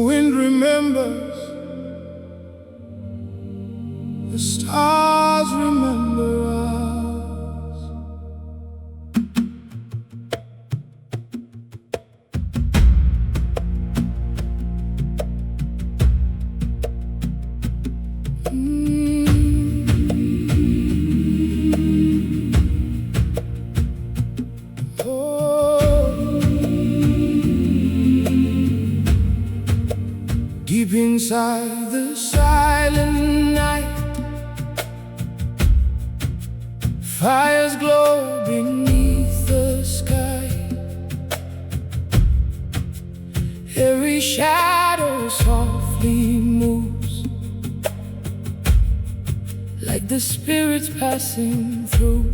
wind remembers, the stars remember us. Deep inside the silent night, fires glow beneath the sky. Every shadow softly moves, like the spirits passing through.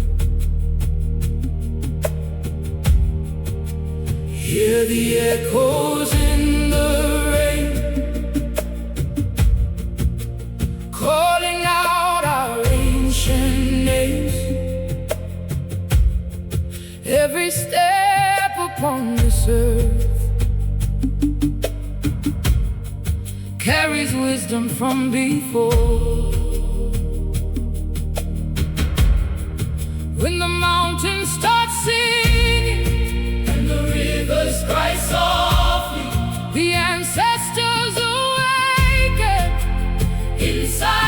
Hear the echoes in the rain, calling out our ancient names. Every step upon this earth carries wisdom from before. When the mountains start singing and the rivers cry softly, the ancestors awaken inside